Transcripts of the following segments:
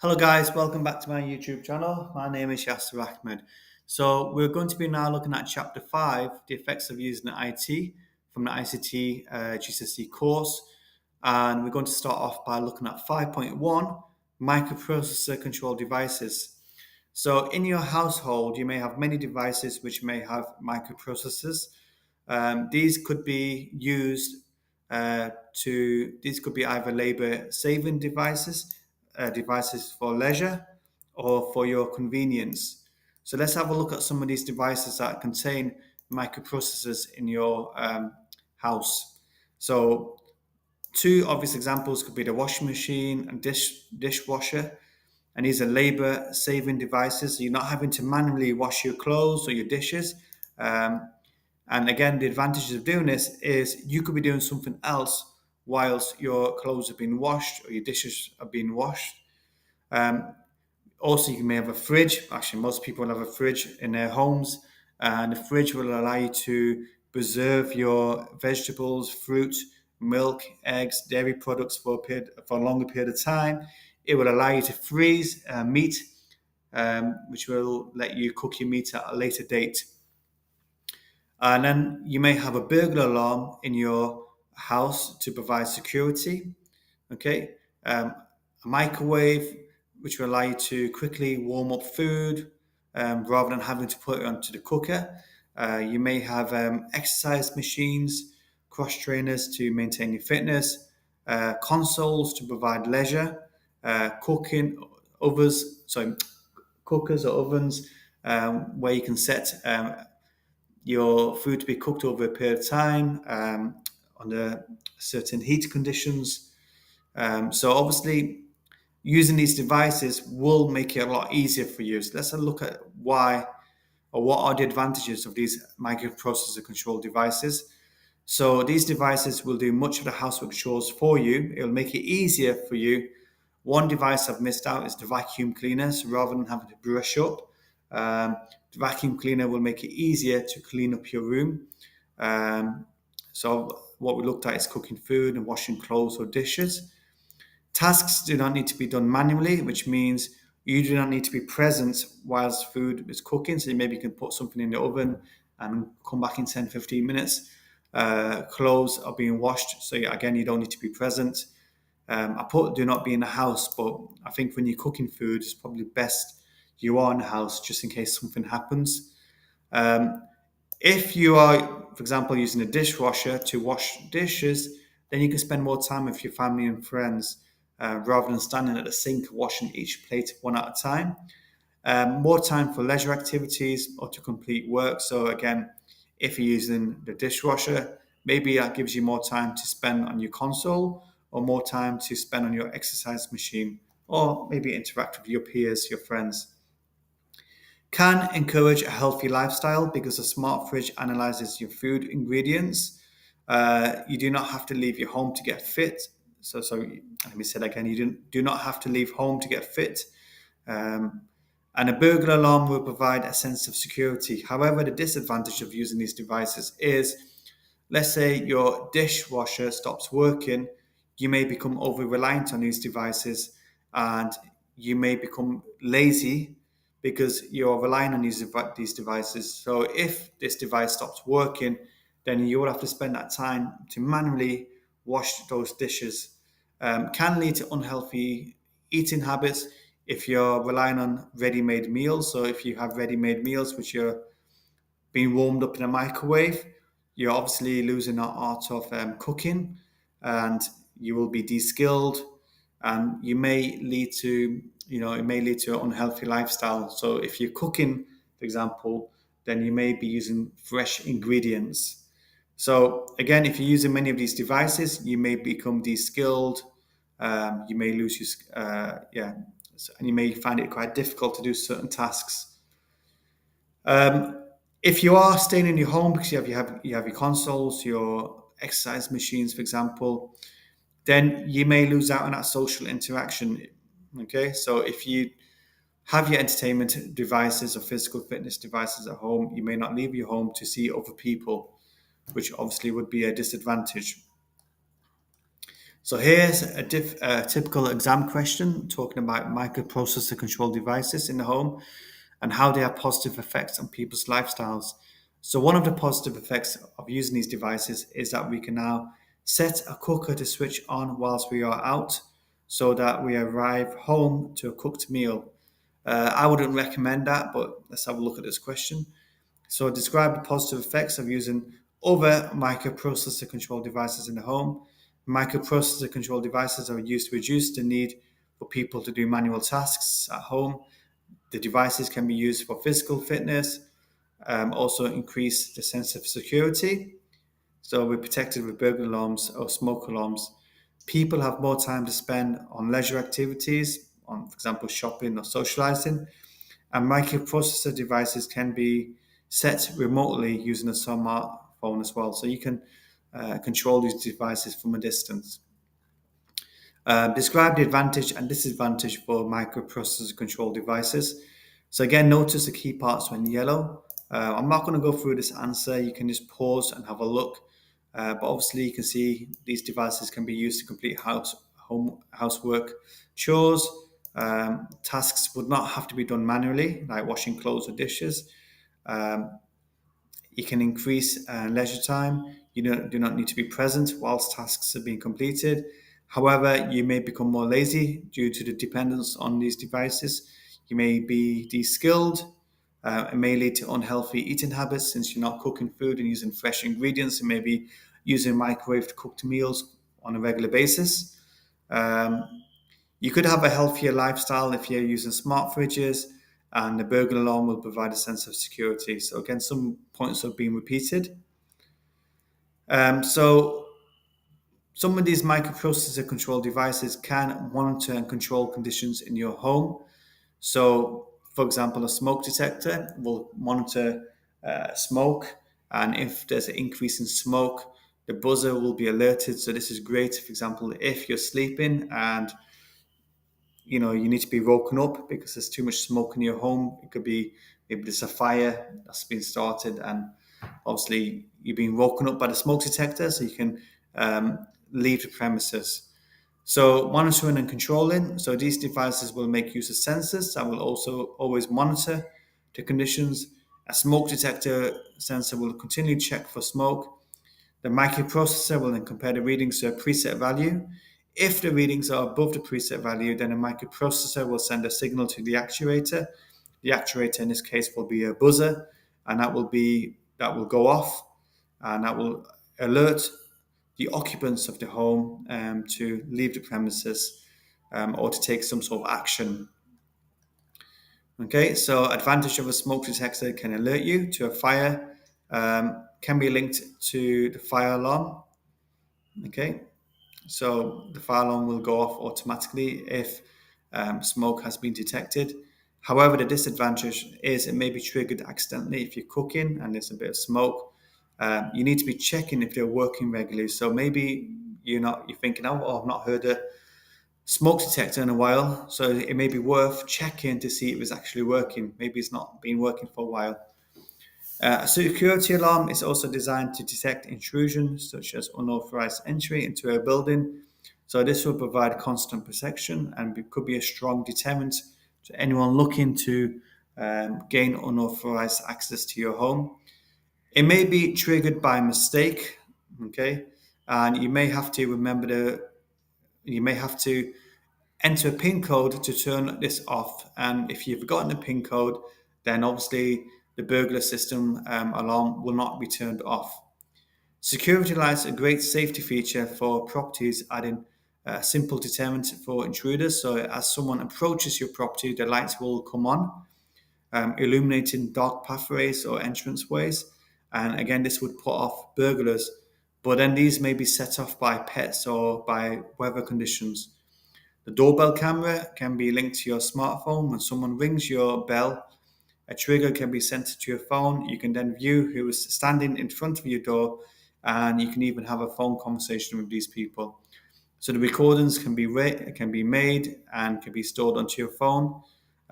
Hello guys, welcome back to my YouTube channel. My name is Yasser Ahmed. So we're going to be now looking at Chapter 5, the effects of using IT from the ICT GCSE course. And we're going to start off by looking at 5.1, microprocessor control devices. So in your household, you may have many devices which may have microprocessors. These could be used these could be either labor saving devices, devices for leisure, or for your convenience. So let's have a look at some of these devices that contain microprocessors in your house. So two obvious examples could be the washing machine and dishwasher. And these are labor saving devices. So you're not having to manually wash your clothes or your dishes. Um, and again, the advantages of doing this is you could be doing something else whilst your clothes are being washed or your dishes are being washed. Um, Also, you may have a fridge. Actually, most people have a fridge in their homes, and the fridge will allow you to preserve your vegetables, fruit, milk, eggs, dairy products for a longer period of time. It will allow you to freeze meat, which will let you cook your meat at a later date. And then you may have a burglar alarm in your house to provide security. Okay, a microwave, which will allow you to quickly warm up food rather than having to put it onto the cooker. You may have exercise machines, cross trainers to maintain your fitness, consoles to provide leisure, cooking ovens, sorry, cookers or ovens where you can set your food to be cooked over a period of time under certain heat conditions. So obviously, using these devices will make it a lot easier for you. So let's have a look at why or what are the advantages of these microprocessor control devices. So these devices will do much of the housework chores for you. It'll make it easier for you. One device I've missed out is the vacuum cleaner. So rather than having to brush up, um, the vacuum cleaner will make it easier to clean up your room. Um, so what we looked at is cooking food and washing clothes or dishes. Tasks do not need to be done manually, which means you do not need to be present whilst food is cooking. So maybe you can put something in the oven and come back in 10, 15 minutes. Clothes are being washed. So again, you don't need to be present. I put do not be in the house, but I think when you're cooking food, it's probably best you are in the house just in case something happens. Um, if you are, for example, using a dishwasher to wash dishes, then you can spend more time with your family and friends rather than standing at the sink washing each plate one at a time. More time for leisure activities or to complete work. So, again, if you're using the dishwasher, maybe that gives you more time to spend on your console or more time to spend on your exercise machine or maybe interact with your peers, your friends. Can encourage a healthy lifestyle because a smart fridge analyzes your food ingredients. You do not have to leave your home to get fit. So let me say that again. You do not have to leave home to get fit. Um, and a burglar alarm will provide a sense of security. However, the disadvantage of using these devices is, let's say your dishwasher stops working, you may become over reliant on these devices and you may become lazy because you're relying on these devices. So if this device stops working, then you will have to spend that time to manually wash those dishes. Can lead to unhealthy eating habits if you're relying on ready-made meals. So if you have ready-made meals which are being warmed up in a microwave, you're obviously losing the art of cooking, and you will be de-skilled, and it may lead to an unhealthy lifestyle. So if you're cooking, for example, then you may be using fresh ingredients. So again, if you're using many of these devices, you may become de-skilled. You may lose and you may find it quite difficult to do certain tasks. If you are staying in your home because you have your consoles, your exercise machines, for example, then you may lose out on that social interaction. Okay, so if you have your entertainment devices or physical fitness devices at home, you may not leave your home to see other people, which obviously would be a disadvantage. So here's a typical exam question talking about microprocessor control devices in the home and how they have positive effects on people's lifestyles. So one of the positive effects of using these devices is that we can now set a cooker to switch on whilst we are out so that we arrive home to a cooked meal. I wouldn't recommend that, but let's have a look at this question. So describe the positive effects of using other microprocessor control devices in the home. Microprocessor control devices are used to reduce the need for people to do manual tasks at home. The devices can be used for physical fitness, also increase the sense of security. So we're protected with burglar alarms or smoke alarms. People have more time to spend on leisure activities, on, for example, shopping or socializing. And microprocessor devices can be set remotely using a smartphone as well. So you can control these devices from a distance. Describe the advantage and disadvantage for microprocessor control devices. So again, notice the key parts when yellow. I'm not going to go through this answer. You can just pause and have a look. But obviously, you can see these devices can be used to complete housework, chores. Tasks would not have to be done manually, like washing clothes or dishes. Um, you can increase leisure time. You do not need to be present whilst tasks are being completed. However, you may become more lazy due to the dependence on these devices. You may be de-skilled. It may lead to unhealthy eating habits since you're not cooking food and using fresh ingredients and maybe using microwave cooked meals on a regular basis. Um, you could have a healthier lifestyle if you're using smart fridges, and the burglar alarm will provide a sense of security. So, again, some points have been repeated. So, some of these microprocessor control devices can monitor and control conditions in your home. So, for example, a smoke detector will monitor smoke, and if there's an increase in smoke, the buzzer will be alerted. So, this is great, for example, if you're sleeping and you need to be woken up because there's too much smoke in your home. It could be maybe there's a fire that's been started, and obviously you're being woken up by the smoke detector, so you can leave the premises. So monitoring and controlling. So these devices will make use of sensors that will also always monitor the conditions. A smoke detector sensor will continue to check for smoke. The microprocessor will then compare the readings to a preset value. If the readings are above the preset value, then a microprocessor will send a signal to the actuator. The actuator in this case will be a buzzer, and that will go off, and that will alert the occupants of the home to leave the premises or to take some sort of action. Okay, so advantage of a smoke detector can alert you to a fire, can be linked to the fire alarm. Okay, so the fire alarm will go off automatically if smoke has been detected. However, the disadvantage is it may be triggered accidentally if you're cooking and there's a bit of smoke. You need to be checking if they're working regularly. So maybe you're thinking, oh, I've not heard a smoke detector in a while, so it may be worth checking to see if it's actually working. Maybe it's not been working for a while. A security alarm is also designed to detect intrusion, such as unauthorized entry into a building. So this will provide constant protection and could be a strong deterrent to anyone looking to gain unauthorized access to your home. It may be triggered by mistake, okay, and you may have to enter a PIN code to turn this off. And if you've forgotten the PIN code, then obviously the burglar system alarm will not be turned off. Security lights are a great safety feature for properties, adding a simple deterrent for intruders. So as someone approaches your property, the lights will come on, illuminating dark pathways or entranceways. And again, this would put off burglars. But then these may be set off by pets or by weather conditions. The doorbell camera can be linked to your smartphone. When someone rings your bell, a trigger can be sent to your phone. You can then view who is standing in front of your door, and you can even have a phone conversation with these people. So the recordings can be made and can be stored onto your phone.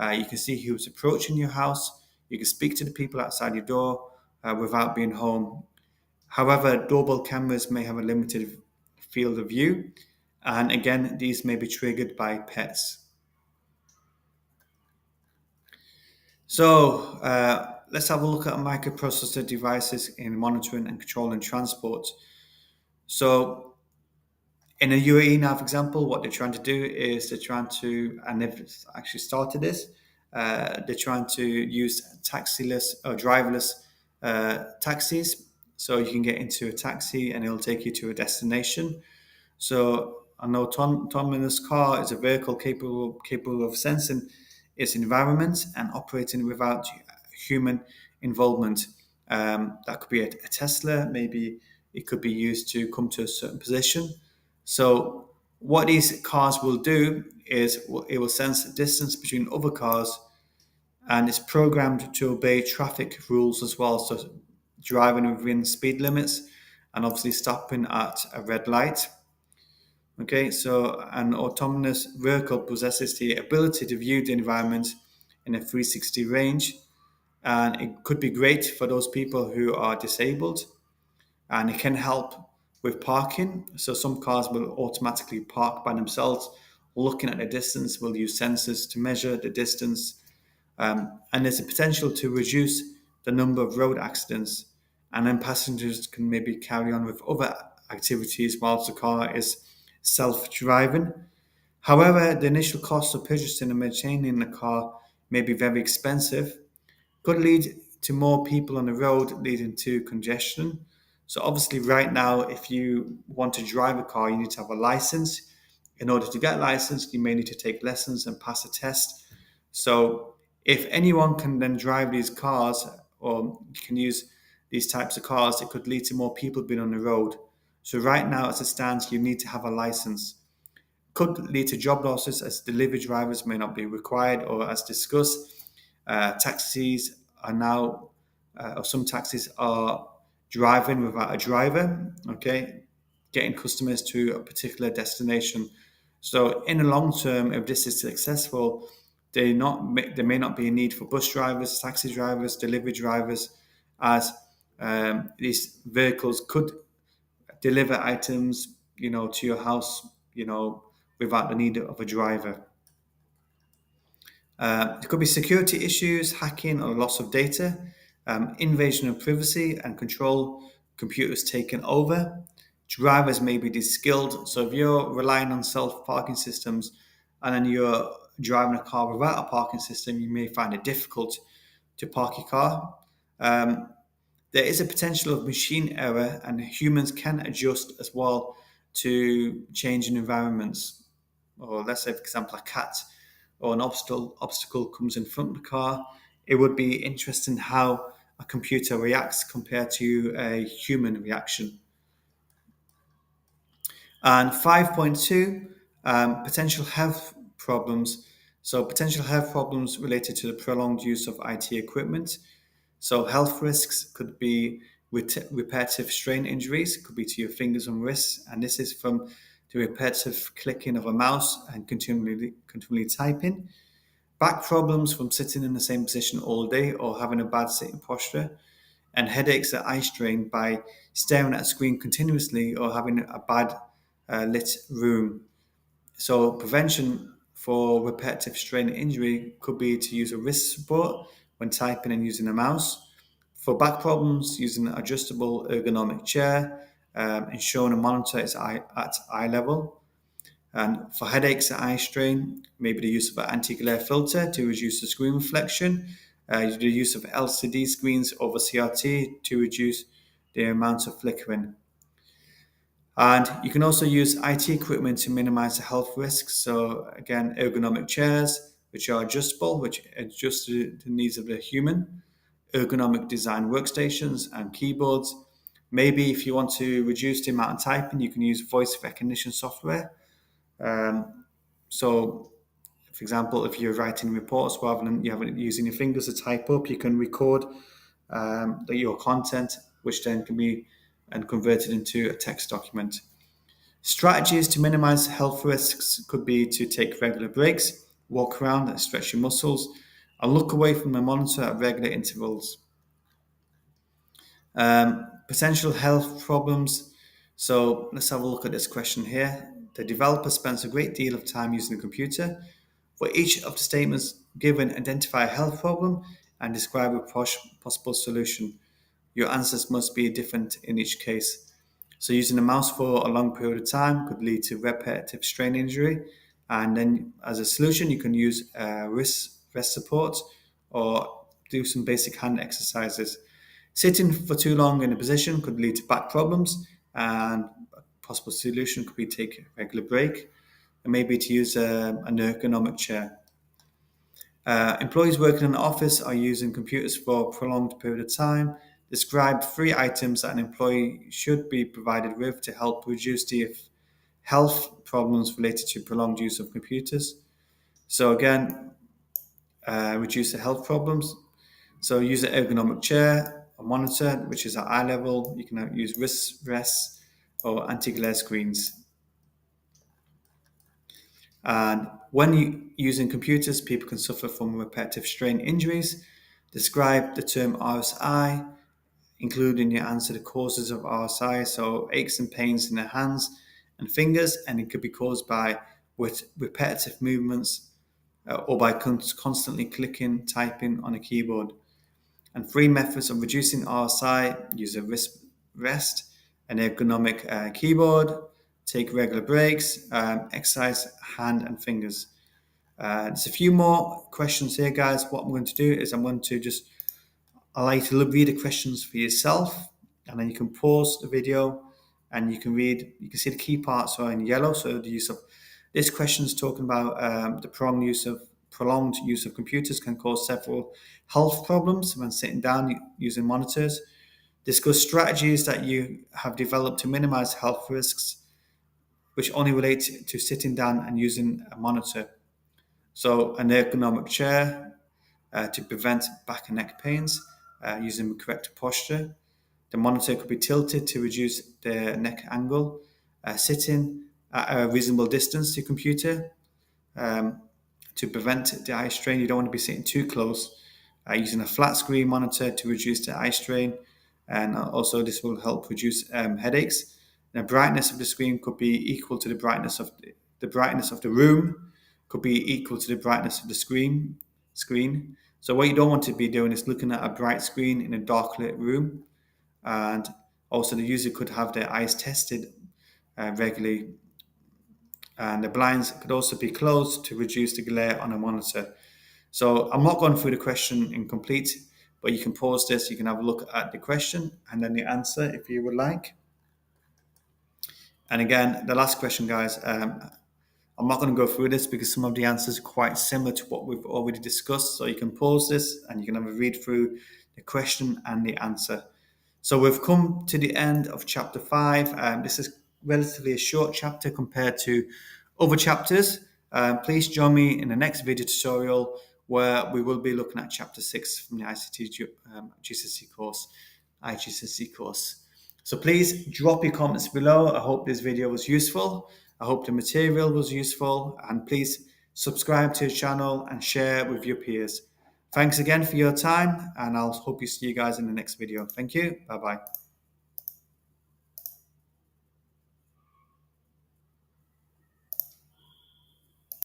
You can see who's approaching your house. You can speak to the people outside your door without being home. However, doorbell cameras may have a limited field of view, And again, these may be triggered by pets. So let's have a look at microprocessor devices in monitoring and controlling transport. So in a UAE now, for example, what they're trying to do is they're trying to, and they've actually started this, they're trying to use taxiless or driverless taxis. So you can get into a taxi and it'll take you to a destination. So an autonomous car is a vehicle capable of sensing its environment and operating without human involvement. That could be a Tesla. Maybe it could be used to come to a certain position. So what these cars will do is it will sense the distance between other cars, and it's programmed to obey traffic rules as well. So driving within speed limits and obviously stopping at a red light. Okay, so an autonomous vehicle possesses the ability to view the environment in a 360 range, and it could be great for those people who are disabled, and it can help with parking. So some cars will automatically park by themselves. Looking at the distance, will use sensors to measure the distance, and there's a potential to reduce the number of road accidents, and then passengers can maybe carry on with other activities whilst the car is self-driving. However, the initial cost of purchasing and maintaining the car may be very expensive, could lead to more people on the road, leading to congestion. So obviously, right now, if you want to drive a car, you need to have a license. In order to get a license, you may need to take lessons and pass a test. So if anyone can then drive these cars or can use these types of cars, it could lead to more people being on the road. So right now, as it stands, you need to have a license. Could lead to job losses as delivery drivers may not be required, or as discussed, taxis are now, or some taxis are driving without a driver, okay, getting customers to a particular destination. So in the long term, if this is successful, there may not be a need for bus drivers, taxi drivers, delivery drivers, as these vehicles could deliver items, to your house, without the need of a driver. There could be security issues, hacking or loss of data, invasion of privacy and control, computers taken over. Drivers may be de-skilled. So if you're relying on self-parking systems and then you're driving a car without a parking system, you may find it difficult to park your car. Um, there is a potential of machine error, and humans can adjust as well to changing environments. Or let's say, for example, a cat or an obstacle comes in front of the car. It would be interesting how a computer reacts compared to a human reaction. And 5.2, potential health problems. So potential health problems related to the prolonged use of IT equipment. So health risks could be repetitive strain injuries, could be to your fingers and wrists, and this is from the repetitive clicking of a mouse and continually typing. Back problems from sitting in the same position all day or having a bad sitting posture, and headaches or eye strain by staring at a screen continuously or having a bad lit room. So prevention for repetitive strain injury could be to use a wrist support when typing and using a mouse. For back problems, using an adjustable ergonomic chair, ensuring a monitor is at eye level. And for headaches and eye strain, maybe the use of an anti-glare filter to reduce the screen reflection, the use of LCD screens over CRT to reduce the amount of flickering. And you can also use IT equipment to minimize the health risks. So again, ergonomic chairs, which are adjustable, which adjust to the needs of the human, ergonomic design workstations and keyboards. Maybe if you want to reduce the amount of typing, you can use voice recognition software. Um, so, for example, if you're writing reports rather than using your fingers to type up, you can record your content, which then can be and converted into a text document. Strategies to minimize health risks could be to take regular breaks, walk around and stretch your muscles, and look away from the monitor at regular intervals. Potential health problems. So let's have a look at this question here. The developer spends a great deal of time using the computer. For each of the statements given, identify a health problem and describe a possible solution. Your answers must be different in each case. So using a mouse for a long period of time could lead to repetitive strain injury. And then as a solution, you can use rest support or do some basic hand exercises. Sitting for too long in a position could lead to back problems, and a possible solution could be take a regular break and maybe to use an ergonomic chair. Employees working in an office are using computers for a prolonged period of time. Describe 3 items that an employee should be provided with to help reduce the health problems related to prolonged use of computers. So again, reduce the health problems. So use an ergonomic chair, a monitor, which is at eye level. You can use wrist rests or anti-glare screens. And when using computers, people can suffer from repetitive strain injuries. Describe the term RSI, including your answer the causes of RSI, so aches and pains in the hands and fingers, and it could be caused by with repetitive movements or by constantly clicking, typing on a keyboard. And 3 methods of reducing RSI: use a rest, an ergonomic keyboard, take regular breaks, exercise hand and fingers. There's a few more questions here, guys. What I'm going to do is I'm going to just allow you to read the questions for yourself, and then you can pause the video and you can read. You can see the key parts are in yellow. So the use of this question is talking about the prolonged use of computers can cause several health problems when sitting down using monitors. Discuss strategies that you have developed to minimize health risks, which only relate to sitting down and using a monitor. So an ergonomic chair to prevent back and neck pains using the correct posture. The monitor could be tilted to reduce the neck angle. Sitting at a reasonable distance to computer to prevent the eye strain. You don't want to be sitting too close. Using a flat screen monitor to reduce the eye strain, and also this will help reduce headaches. The brightness of the screen could be equal to the brightness of the room. Could be equal to the brightness of the screen. So what you don't want to be doing is looking at a bright screen in a dark lit room, and also the user could have their eyes tested regularly, and the blinds could also be closed to reduce the glare on a monitor. So I'm not going through the question in complete, but you can pause this, you can have a look at the question and then the answer if you would like. And again, the last question, guys, I'm not going to go through this because some of the answers are quite similar to what we've already discussed. So you can pause this and you can have a read through the question and the answer. So we've come to the end of chapter 5. This is relatively a short chapter compared to other chapters. Please join me in the next video tutorial where we will be looking at chapter 6 from the ICT IGCSE course. So please drop your comments below. I hope this video was useful. I hope the material was useful, and please subscribe to the channel and share with your peers. Thanks again for your time, and I'll hope you see you guys in the next video. Thank you. Bye-bye.